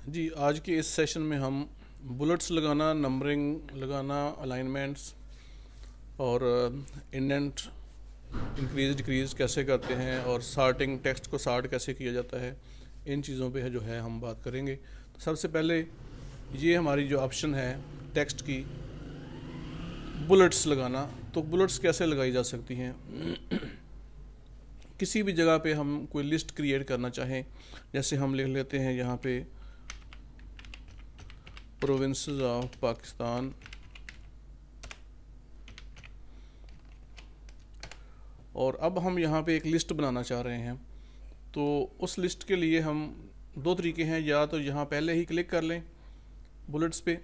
जी, आज के इस सेशन में हम बुलेट्स लगाना, नंबरिंग लगाना, अलाइनमेंट्स और इंडेंट इंक्रीज डिक्रीज कैसे करते हैं और सार्टिंग, टेक्स्ट को सार्ट कैसे किया जाता है, इन चीज़ों पे है जो है हम बात करेंगे। तो सबसे पहले ये हमारी जो ऑप्शन है टेक्स्ट की, बुलेट्स लगाना। तो बुलेट्स कैसे लगाई जा सकती हैं? किसी भी जगह पे हम कोई लिस्ट क्रिएट करना चाहें, जैसे हम लिख लेते हैं यहाँ पे प्रोविंसेस ऑफ पाकिस्तान, और अब हम यहाँ पे एक लिस्ट बनाना चाह रहे हैं। तो उस लिस्ट के लिए हम दो तरीके हैं, या तो यहाँ पहले ही क्लिक कर लें बुलेट्स पे,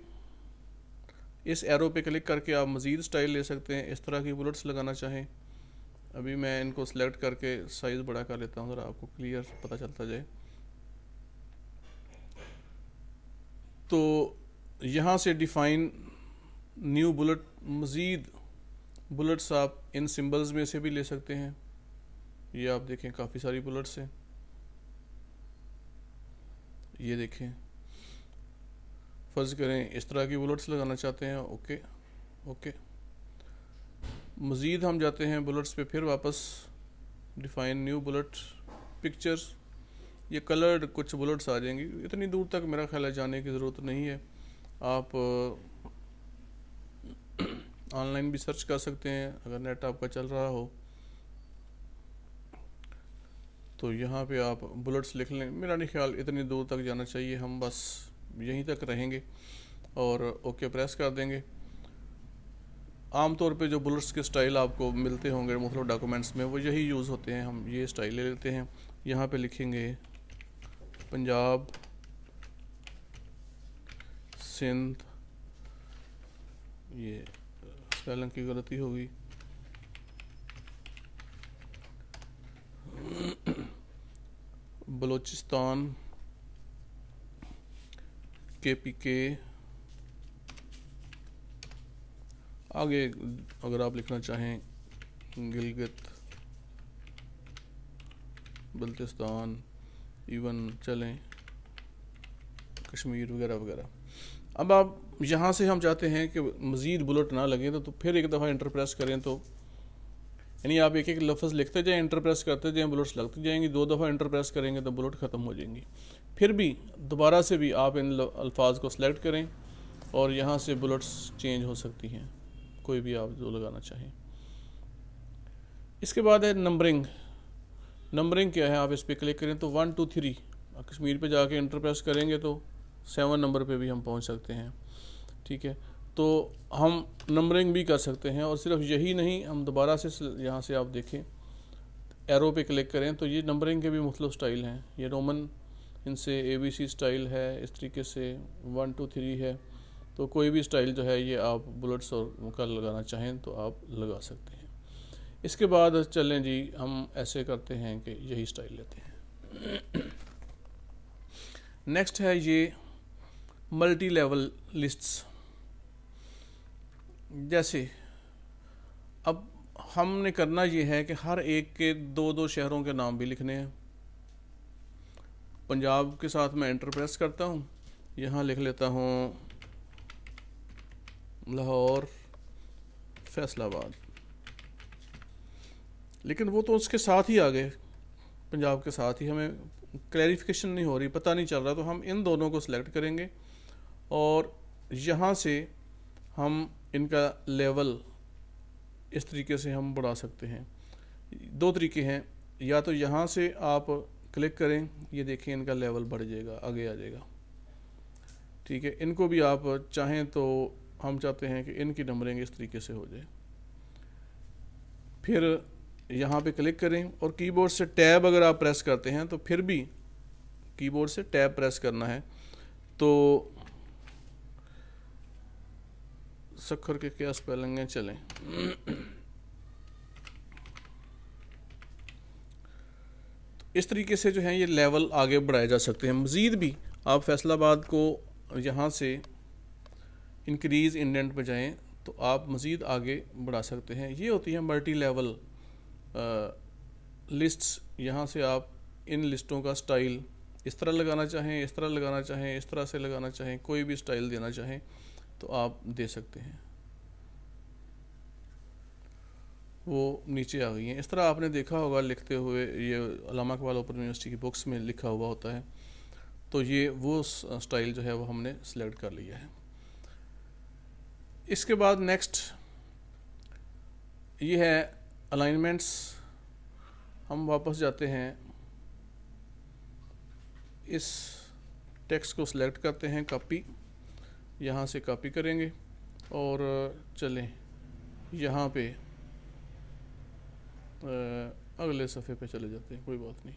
इस एरो पे क्लिक करके आप मज़ीद स्टाइल ले सकते हैं इस तरह की बुलेट्स लगाना चाहें। अभी मैं इनको सेलेक्ट करके साइज़ बड़ा कर लेता हूँ, ज़रा आपको क्लियर पता चलता जाए। तो यहाँ से डिफ़ाइन न्यू बुलेट, मज़ीद बुलेट्स आप इन सिंबल्स में से भी ले सकते हैं। ये आप देखें काफ़ी सारी बुलेट्स हैं, ये देखें। फ़र्ज़ करें इस तरह की बुलेट्स लगाना चाहते हैं, ओके ओके। मज़ीद हम जाते हैं बुलेट्स पे, फिर वापस डिफ़ाइन न्यू बुलेट पिक्चर्स, ये कलर्ड कुछ बुलेट्स आ जाएंगी। इतनी दूर तक मेरा ख्याल है जाने की ज़रूरत नहीं है, आप ऑनलाइन भी सर्च कर सकते हैं अगर नेट आपका चल रहा हो। तो यहाँ पे आप बुलेट्स लिख लें, मेरा नहीं ख्याल इतनी दूर तक जाना चाहिए, हम बस यहीं तक रहेंगे और ओके प्रेस कर देंगे। आमतौर पे जो बुलेट्स के स्टाइल आपको मिलते होंगे मुख्तलिफ डॉक्यूमेंट्स में, वो यही यूज़ होते हैं। हम ये स्टाइल ले लेते हैं, यहाँ पे लिखेंगे पंजाब, सिंध, ये स्पेलिंग की गलती होगी, बलोचिस्तान, KPK, आगे अगर आप लिखना चाहें गिलगित बल्तिस्तान, इवन चलें कश्मीर वगैरह वगैरह। अब आप यहाँ से हम चाहते हैं कि मज़ीद बुलेट ना लगे, तो फिर एक दफ़ा इंटर प्रेस करें, तो यानी आप एक एक लफ्ज़ लिखते जाएं, इंटर प्रेस करते जाएं, बुलेट्स लगती जाएंगी। दो दफ़ा इंटर प्रेस करेंगे तो बुलेट ख़त्म हो जाएंगी। फिर भी दोबारा से भी आप इन अल्फाज को सिलेक्ट करें और यहाँ से बुलेट्स चेंज हो सकती हैं, कोई भी आप जो लगाना चाहें। इसके बाद है नंबरिंग। नंबरिंग क्या है, आप इस पर क्लिक करें तो 1 2 3, कश्मीर पे जाके इंटर प्रेस करेंगे तो 7 नंबर पे भी हम पहुंच सकते हैं। ठीक है, तो हम नंबरिंग भी कर सकते हैं। और सिर्फ यही नहीं, हम दोबारा से यहाँ से आप देखें एरो पे क्लिक करें तो ये नंबरिंग के भी मुख्तलिफ स्टाइल हैं। ये रोमन, इनसे ABC स्टाइल है, इस तरीके से 1 2 3 है। तो कोई भी स्टाइल जो है ये आप बुलेट्स और का लगाना चाहें तो आप लगा सकते हैं। इसके बाद चलें जी, हम ऐसे करते हैं कि यही स्टाइल लेते हैं। नेक्स्ट है ये मल्टी लेवल लिस्ट्स। जैसे अब हमने करना ये है कि हर एक के दो दो शहरों के नाम भी लिखने हैं। पंजाब के साथ मैं एंटर प्रेस करता हूँ, यहाँ लिख लेता हूँ लाहौर, फैसलाबाद। लेकिन वो तो उसके साथ ही आ गए, पंजाब के साथ ही, हमें क्लैरिफिकेशन नहीं हो रही, पता नहीं चल रहा। तो हम इन दोनों को सिलेक्ट करेंगे और यहाँ से हम इनका लेवल इस तरीके से हम बढ़ा सकते हैं। दो तरीके हैं, या तो यहाँ से आप क्लिक करें, ये देखें इनका लेवल बढ़ जाएगा, आगे आ जाएगा। ठीक है, इनको भी आप चाहें तो हम चाहते हैं कि इनकी नंबरिंग इस तरीके से हो जाए। फिर यहाँ पे क्लिक करें और कीबोर्ड से टैब अगर आप प्रेस करते हैं तो फिर भी कीबोर्ड से टैब प्रेस करना है। तो सखर के क्या स्पेलिंग हैं, चलें इस तरीके से जो है ये लेवल आगे बढ़ाए जा सकते हैं। मज़ीद भी आप फैसलाबाद को यहाँ से इंक्रीज़ इंडेंट पे जाएँ तो आप मज़ीद आगे बढ़ा सकते हैं। ये होती है मल्टी लेवल लिस्ट्स। यहाँ से आप इन लिस्टों का स्टाइल इस तरह लगाना चाहें, इस तरह लगाना चाहें, इस तरह से लगाना चाहें, कोई भी स्टाइल देना चाहें तो आप दे सकते हैं। वो नीचे आ गई हैं। इस तरह आपने देखा होगा लिखते हुए, ये अल्लामा इकबाल ओपन यूनिवर्सिटी की बुक्स में लिखा हुआ होता है। तो ये वो स्टाइल जो है वो हमने सेलेक्ट कर लिया है। इसके बाद नेक्स्ट ये है अलाइनमेंट्स। हम वापस जाते हैं, इस टेक्स्ट को सिलेक्ट करते हैं, कॉपी, यहाँ से कॉपी करेंगे और चलें यहाँ पे अगले सफ़े पे चले जाते हैं, कोई बात नहीं।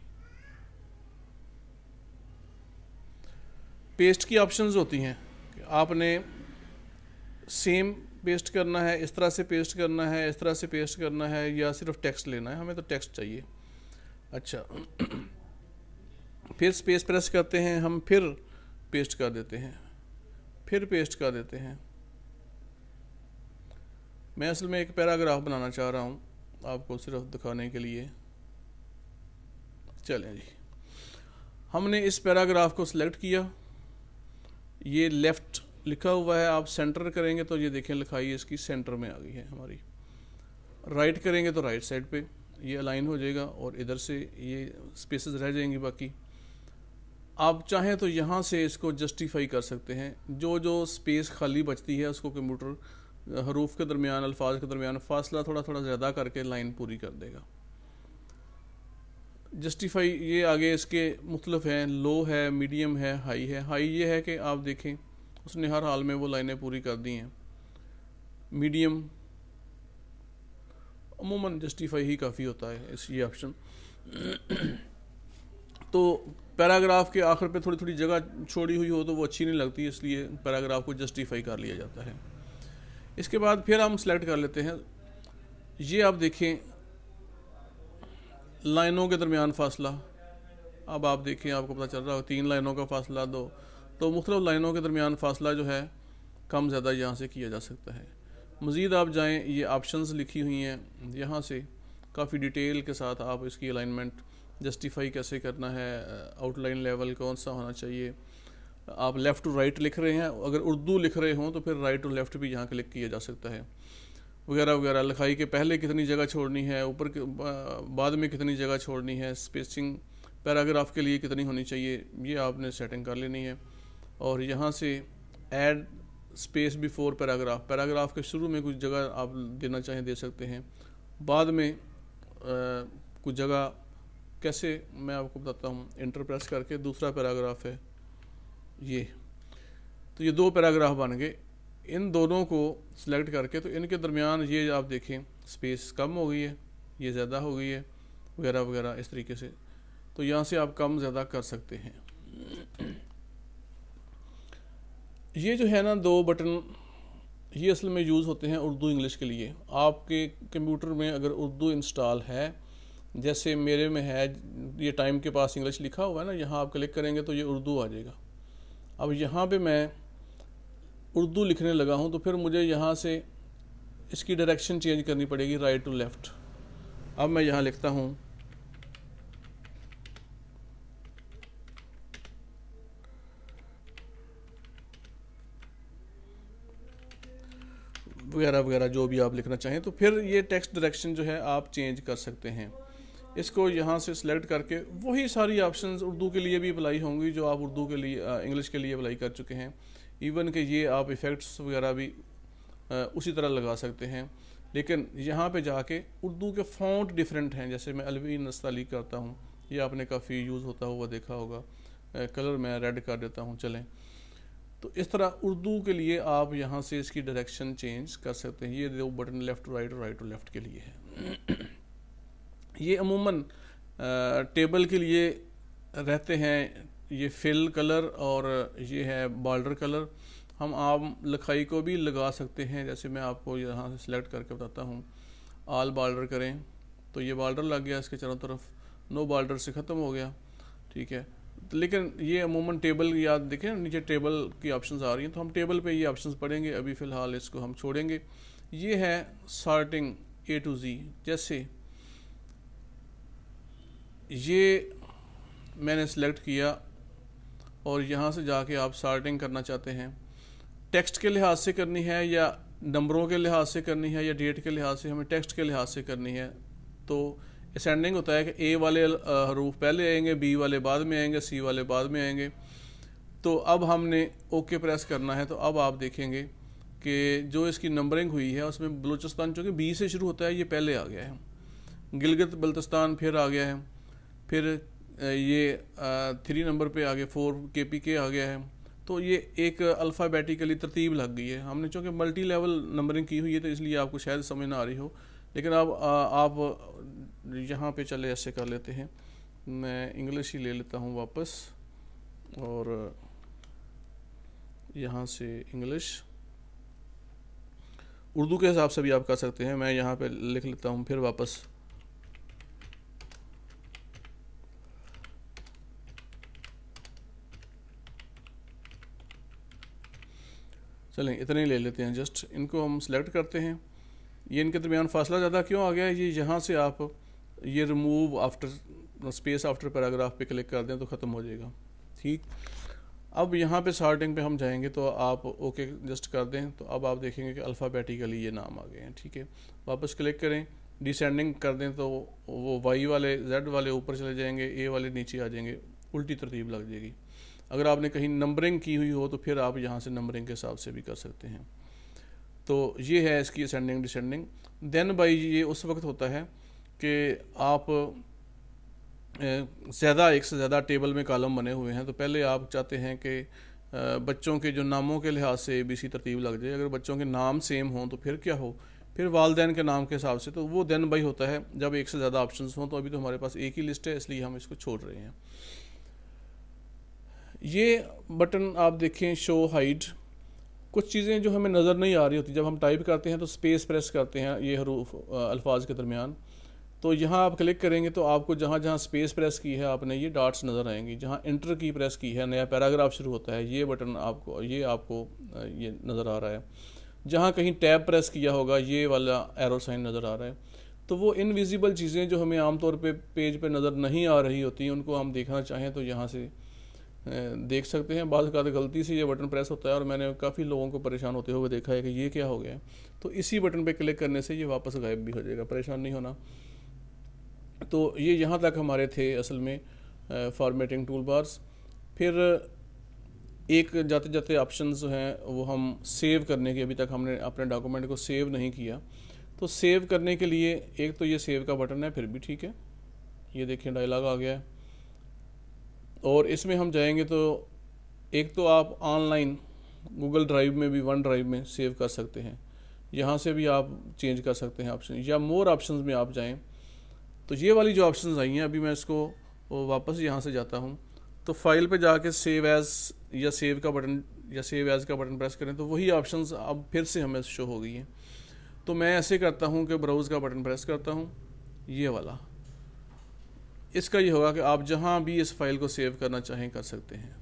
पेस्ट की ऑप्शंस होती हैं कि आपने सेम पेस्ट करना है, इस तरह से पेस्ट करना है, इस तरह से पेस्ट करना है, या सिर्फ टेक्स्ट लेना है। हमें तो टेक्स्ट चाहिए। अच्छा फिर स्पेस प्रेस करते हैं हम, फिर पेस्ट कर देते हैं, फिर पेस्ट कर देते हैं। मैं असल में एक पैराग्राफ बनाना चाह रहा हूँ आपको सिर्फ दिखाने के लिए। चलें जी, हमने इस पैराग्राफ को सिलेक्ट किया, ये लेफ़्ट लिखा हुआ है, आप सेंटर करेंगे तो ये देखें लिखाई इसकी सेंटर में आ गई है हमारी। राइट करेंगे तो राइट साइड पे ये अलाइन हो जाएगा और इधर से ये स्पेसेस रह जाएंगी बाकी। आप चाहें तो यहाँ से इसको जस्टिफाई कर सकते हैं, जो जो स्पेस खाली बचती है उसको कंप्यूटर हरूफ के दरमियान, अल्फाज के दरमियान फासला थोड़ा थोड़ा ज़्यादा करके लाइन पूरी कर देगा। जस्टिफाई ये आगे इसके मुख्तलिफ हैं, लो है, मीडियम है, हाई है। हाई ये है कि आप देखें उसने हर हाल में वो लाइनें पूरी कर दी हैं। मीडियम अमूमन जस्टिफाई ही काफ़ी होता है इस ये ऑप्शन। तो पैराग्राफ के आखिर पे थोड़ी थोड़ी जगह छोड़ी हुई हो तो वो अच्छी नहीं लगती, इसलिए पैराग्राफ को जस्टिफाई कर लिया जाता है। इसके बाद फिर हम सेलेक्ट कर लेते हैं, ये आप देखें लाइनों के दरमियान फासला। अब आप देखें, आपको पता चल रहा हो 3 लाइनों का फासला, 2, तो मुख्तलिफ लाइनों के दरमियान फासला जो है कम ज़्यादा यहाँ से किया जा सकता है। मज़ीद आप जाएँ, ये ऑप्शंस लिखी हुई हैं, यहाँ से काफ़ी डिटेल के साथ आप इसकी अलाइनमेंट जस्टिफाई कैसे करना है, आउटलाइन लेवल कौन सा होना चाहिए। आप लेफ़्ट टू राइट लिख रहे हैं, अगर उर्दू लिख रहे हों तो फिर राइट टू लेफ़्ट भी यहाँ क्लिक किया जा सकता है, वगैरह वगैरह। लिखाई के पहले कितनी जगह छोड़नी है, ऊपर के बाद में कितनी जगह छोड़नी है, स्पेसिंग पैराग्राफ के लिए कितनी होनी चाहिए, ये आपने सेटिंग कर लेनी है। और यहाँ से add space before paragraph, paragraph के शुरू में कुछ जगह आप देना चाहें दे सकते हैं, बाद में कुछ जगह कैसे मैं आपको बताता हूँ। इंटर प्रेस करके दूसरा पैराग्राफ है ये, तो ये 2 पैराग्राफ बन गए। इन दोनों को सिलेक्ट करके तो इनके दरमियान ये आप देखें स्पेस कम हो गई है, ये ज़्यादा हो गई है, वगैरह वगैरह इस तरीके से। तो यहाँ से आप कम ज़्यादा कर सकते हैं। ये जो है ना 2 बटन, ये असल में यूज़ होते हैं उर्दू इंग्लिश के लिए। आपके कंप्यूटर में अगर उर्दू इंस्टॉल है, जैसे मेरे में है, ये टाइम के पास इंग्लिश लिखा हुआ है ना, यहाँ आप क्लिक करेंगे तो ये उर्दू आ जाएगा। अब यहाँ पे मैं उर्दू लिखने लगा हूँ तो फिर मुझे यहाँ से इसकी डायरेक्शन चेंज करनी पड़ेगी, राइट टू लेफ़्ट। अब मैं यहाँ लिखता हूँ वगैरह वगैरह, जो भी आप लिखना चाहें। तो फिर ये टेक्स्ट डायरेक्शन जो है आप चेंज कर सकते हैं। इसको यहाँ से सिलेक्ट करके वही सारी ऑप्शंस उर्दू के लिए भी अप्लाई होंगी जो आप उर्दू के लिए इंग्लिश के लिए अप्लाई कर चुके हैं। इवन कि ये आप इफ़ेक्ट्स वगैरह भी उसी तरह लगा सकते हैं, लेकिन यहाँ पे जाके उर्दू के फ़ॉन्ट डिफरेंट हैं। जैसे मैं अलवी नस्ताली करता हूँ, ये आपने काफ़ी यूज़ होता हुआ देखा होगा। कलर मैं रेड कर देता हूँ, चलें। तो इस तरह उर्दू के लिए आप यहाँ से इसकी डायरेक्शन चेंज कर सकते हैं। ये 2 बटन लेफ़्ट टू राइट और राइट टू लेफ़्ट के लिए है। ये अमूमन टेबल के लिए रहते हैं, ये फिल कलर और ये है बॉर्डर कलर। हम आम लिखाई को भी लगा सकते हैं, जैसे मैं आपको यहाँ से सिलेक्ट करके बताता हूँ। ऑल बॉर्डर करें तो ये बॉर्डर लग गया इसके चारों तरफ, नो बॉर्डर से ख़त्म हो गया, ठीक है। लेकिन ये अमूमन टेबल, याद देखें नीचे टेबल की ऑप्शंस आ रही हैं, तो हम टेबल पे ये ऑप्शंस पढ़ेंगे। अभी फ़िलहाल इसको हम छोड़ेंगे। ये है सॉर्टिंग A to Z। जैसे ये मैंने सेलेक्ट किया और यहाँ से जाके आप सॉर्टिंग करना चाहते हैं, टेक्स्ट के लिहाज से करनी है या नंबरों के लिहाज से करनी है या डेट के लिहाज से, हमें टेक्स्ट के लिहाज से करनी है। तो असेंडिंग होता है कि ए वाले हरूफ पहले आएंगे, बी वाले बाद में आएंगे, सी वाले बाद में आएंगे। तो अब हमने ओके प्रेस करना है। तो अब आप देखेंगे कि जो इसकी नंबरिंग हुई है उसमें बलूचिस्तान चूँकि बी से शुरू होता है ये पहले आ गया है, गिलगित बल्तिस्तान फिर आ गया है, फिर ये 3 नंबर पे आ गया, 4 KPK आ गया है। तो ये एक अल्फ़ाबेटिकली तरतीब लग गई है। हमने चूँकि मल्टी लेवल नंबरिंग की हुई है तो इसलिए आपको शायद समझ ना आ रही हो, लेकिन अब आप यहाँ पे चले ऐसे कर लेते हैं। मैं इंग्लिश ही ले लेता हूँ वापस और यहाँ से इंग्लिश, उर्दू के हिसाब से भी आप कर सकते हैं। मैं यहाँ पे लिख लेता हूँ फिर वापस। चलें इतने ही ले लेते हैं, जस्ट इनको हम सेलेक्ट करते हैं। ये इनके दरमियान फासला ज़्यादा क्यों आ गया है, ये यहाँ से आप ये remove after space after paragraph पे क्लिक कर दें तो ख़त्म हो जाएगा। ठीक, अब यहाँ पे सॉर्टिंग पे हम जाएंगे तो आप ओके जस्ट कर दें तो अब आप देखेंगे कि अल्फ़ाबेटिकली ये नाम आ गए हैं। ठीक है, वापस क्लिक करें, डिसेंडिंग कर दें तो वो वाई वाले जेड वाले ऊपर चले जाएंगे, ए वाले नीचे आ जाएंगे, उल्टी तरतीब लग जाएगी। अगर आपने कहीं नंबरिंग की हुई हो तो फिर आप यहाँ से नंबरिंग के हिसाब से भी कर सकते हैं। तो ये है इसकी असेंडिंग डिसेंडिंग। देन बाई ये उस वक्त होता है कि आप ज़्यादा एक से ज़्यादा टेबल में कॉलम बने हुए हैं, तो पहले आप चाहते हैं कि बच्चों के जो नामों के लिहाज से ABC तरतीब लग जाए। अगर बच्चों के नाम सेम हों तो फिर क्या हो, फिर वालदैन के नाम के हिसाब से। तो वो देन बाई होता है जब एक से ज़्यादा ऑप्शंस हों। तो अभी तो हमारे पास एक ही लिस्ट है इसलिए हम इसको छोड़ रहे हैं। ये बटन आप देखें शो हाइड, कुछ चीज़ें जो हमें नज़र नहीं आ रही होती, जब हम टाइप करते हैं तो स्पेस प्रेस करते हैं ये हरूफ अल्फाज के दरमियान, तो यहाँ आप क्लिक करेंगे तो आपको जहाँ जहाँ स्पेस प्रेस की है आपने ये डॉट्स नज़र आएंगी। जहाँ इंटर की प्रेस की है नया पैराग्राफ शुरू होता है ये बटन आपको ये नज़र आ रहा है। जहाँ कहीं टैब प्रेस किया होगा ये वाला एरो साइन नज़र आ रहा है। तो वो इनविजिबल चीज़ें जो हमें आमतौर पे पेज पे नज़र नहीं आ रही होती उनको हम देखना चाहें तो यहाँ से देख सकते हैं। बाद गलती से ये बटन प्रेस होता है और मैंने काफ़ी लोगों को परेशान होते हुए देखा है कि ये क्या हो गया। तो इसी बटन पे क्लिक करने से ये वापस गायब भी हो जाएगा, परेशान नहीं होना। तो ये यहाँ तक हमारे थे असल में फॉर्मेटिंग टूल बार्स। फिर एक जाते जाते ऑप्शंस हैं वो हम सेव करने के, अभी तक हमने अपने डॉक्यूमेंट को सेव नहीं किया, तो सेव करने के लिए एक तो ये सेव का बटन है, फिर भी ठीक है। ये देखें डायलॉग आ गया है और इसमें हम जाएंगे तो एक तो आप ऑनलाइन गूगल ड्राइव में भी वन ड्राइव में सेव कर सकते हैं, यहाँ से भी आप चेंज कर सकते हैं ऑप्शन, या मोर ऑप्शंस में आप जाएं तो ये वाली जो ऑप्शंस आई हैं अभी मैं इसको वापस यहाँ से जाता हूँ तो फाइल पे जाके सेव एज़ या सेव का बटन या सेव एज़ का बटन प्रेस करें तो वही ऑप्शंस अब फिर से हमें शो हो गई हैं। तो मैं ऐसे करता हूँ कि ब्राउज़ का बटन प्रेस करता हूँ, ये वाला, इसका ये होगा कि आप जहाँ भी इस फाइल को सेव करना चाहें कर सकते हैं।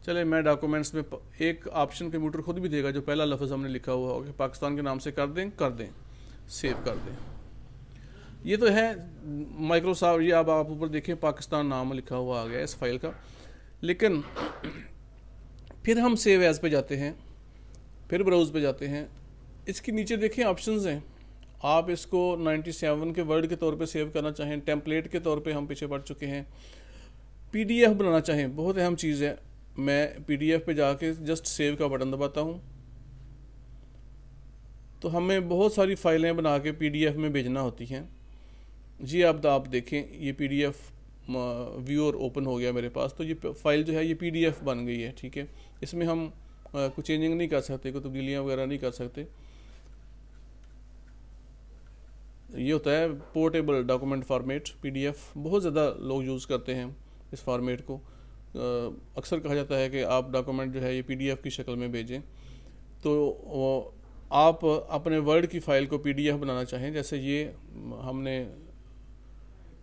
चले मैं डॉक्यूमेंट्स में एक ऑप्शन कंप्यूटर खुद भी देगा जो पहला लफ्ज़ हमने लिखा हुआ होगा पाकिस्तान के नाम से कर दें, सेव कर दें। ये तो है माइक्रोसॉफ्ट, ये अब आप ऊपर देखें पाकिस्तान नाम लिखा हुआ आ गया इस फाइल का। लेकिन फिर हम सेव एज़ पे जाते हैं, फिर ब्राउज़ पे जाते हैं, इसके नीचे देखें ऑप्शंस हैं। आप इसको 97 के वर्ड के तौर पे सेव करना चाहें, टेम्पलेट के तौर पे हम पीछे बढ़ चुके हैं, PDF बनाना चाहें, बहुत अहम चीज़ है। मैं PDF पे जाके जस्ट सेव का बटन दबाता हूँ तो हमें बहुत सारी फाइलें बना के PDF में भेजना होती हैं। जी आप देखें ये PDF व्यूअर ओपन हो गया मेरे पास, तो ये फाइल जो है ये PDF बन गई है। ठीक है, इसमें हम कुछ चेंजिंग नहीं कर सकते, कोई तब्दीलियाँ वगैरह नहीं कर सकते। ये होता है पोर्टेबल डॉक्यूमेंट फॉर्मेट PDF, बहुत ज़्यादा लोग यूज़ करते हैं इस फॉर्मेट को। अक्सर कहा जाता है कि आप डॉक्यूमेंट जो है ये PDF की शक्ल में भेजें। तो आप अपने वर्ड की फ़ाइल को PDF बनाना चाहें, जैसे ये हमने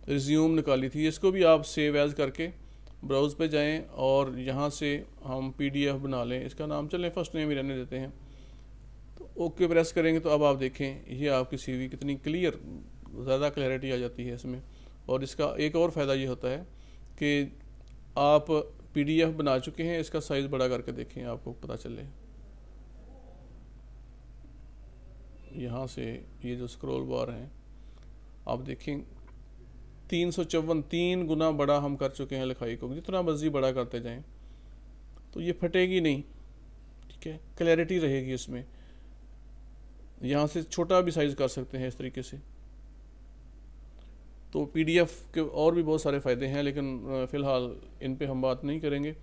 रिज्यूम निकाली थी, इसको भी आप सेव एज़ करके ब्राउज़ पे जाएं और यहाँ से हम PDF बना लें। इसका नाम चलें फर्स्ट नेम ही रहने देते हैं, तो ओके प्रेस करेंगे तो अब आप देखें ये आपकी CV कितनी क्लियर, ज़्यादा क्लैरिटी आ जाती है इसमें। और इसका एक और फ़ायदा ये होता है कि आप PDF बना चुके हैं। इसका साइज़ बड़ा करके देखें, आपको पता चले। यहाँ से ये जो स्क्रॉल बार हैं आप देखें, 354 3 गुना बड़ा हम कर चुके हैं लिखाई को। जितना मर्जी बड़ा करते जाएं तो ये फटेगी नहीं, ठीक है, क्लैरिटी रहेगी इसमें। यहाँ से छोटा भी साइज़ कर सकते हैं इस तरीके से। तो PDF के और भी बहुत सारे फ़ायदे हैं, लेकिन फ़िलहाल इन पे हम बात नहीं करेंगे।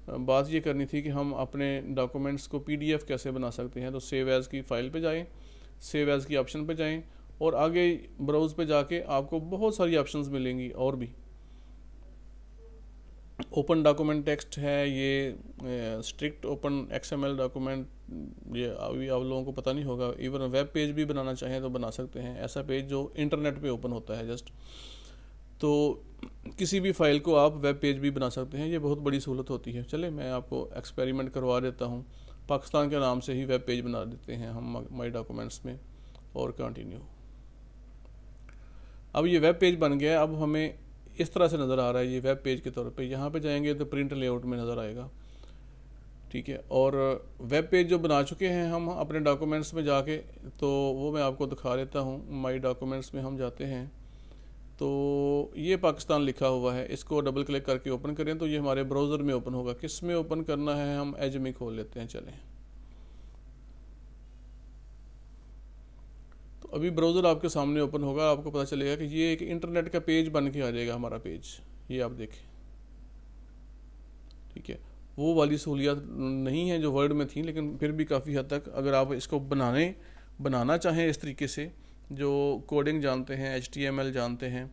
बात ये करनी थी कि हम अपने डॉक्यूमेंट्स को PDF कैसे बना सकते हैं। तो सेव एज़ की फ़ाइल पे जाएं, सेव एज़ की ऑप्शन पे जाएं और आगे ब्राउज़ पे जाके आपको बहुत सारी ऑप्शंस मिलेंगी। और भी ओपन डॉक्यूमेंट टेक्स्ट है, ये स्ट्रिक्ट ओपन XML डॉक्यूमेंट, ये अभी आप लोगों को पता नहीं होगा। इवन वेब पेज भी बनाना चाहें तो बना सकते हैं, ऐसा पेज जो इंटरनेट पे ओपन होता है जस्ट। तो किसी भी फाइल को आप वेब पेज भी बना सकते हैं, ये बहुत बड़ी सहूलत होती है। चले मैं आपको एक्सपेरिमेंट करवा देता हूँ। पाकिस्तान के नाम से ही वेब पेज बना देते हैं हम माई डॉक्यूमेंट्स में और कंटिन्यू। अब ये वेब पेज बन गया। अब हमें इस तरह से नज़र आ रहा है ये वेब पेज के तौर पे। यहाँ पे जाएंगे तो प्रिंट लेआउट में नज़र आएगा, ठीक है। और वेब पेज जो बना चुके हैं हम अपने डॉक्यूमेंट्स में जाके, तो वो मैं आपको दिखा देता हूँ। माई डॉक्यूमेंट्स में हम जाते हैं तो ये पाकिस्तान लिखा हुआ है, इसको डबल क्लिक करके ओपन करें तो ये हमारे ब्राउज़र में ओपन होगा। किस में ओपन करना है, हम एज में खोल लेते हैं। चलें, तो अभी ब्राउज़र आपके सामने ओपन होगा। आपको पता चलेगा कि ये एक इंटरनेट का पेज बन के आ जाएगा हमारा पेज। ये आप देखें, ठीक है। वो वाली सहूलियत नहीं है जो वर्ड में थी, लेकिन फिर भी काफ़ी हद तक अगर आप इसको बनाना चाहें इस तरीके से, जो कोडिंग जानते हैं, HTML जानते हैं,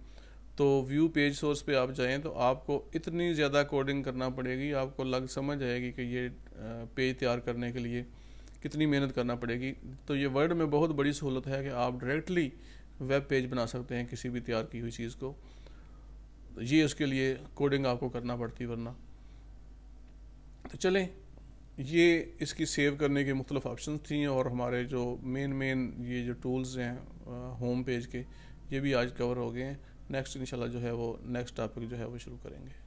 तो व्यू पेज सोर्स पे आप जाएं तो आपको इतनी ज़्यादा कोडिंग करना पड़ेगी, आपको समझ आएगी कि ये पेज तैयार करने के लिए कितनी मेहनत करना पड़ेगी। तो ये वर्ड में बहुत बड़ी सहूलत है कि आप डायरेक्टली वेब पेज बना सकते हैं किसी भी तैयार की हुई चीज़ को। ये उसके लिए कोडिंग आपको करना पड़ती वरना। तो चलें, ये इसकी सेव करने के मुख्तलिफ ऑप्शन थी और हमारे जो मेन ये जो टूल्स हैं होम पेज के, ये भी आज कवर हो गए हैं। नेक्स्ट इंशाल्लाह जो है वो नेक्स्ट टॉपिक जो है वो शुरू करेंगे।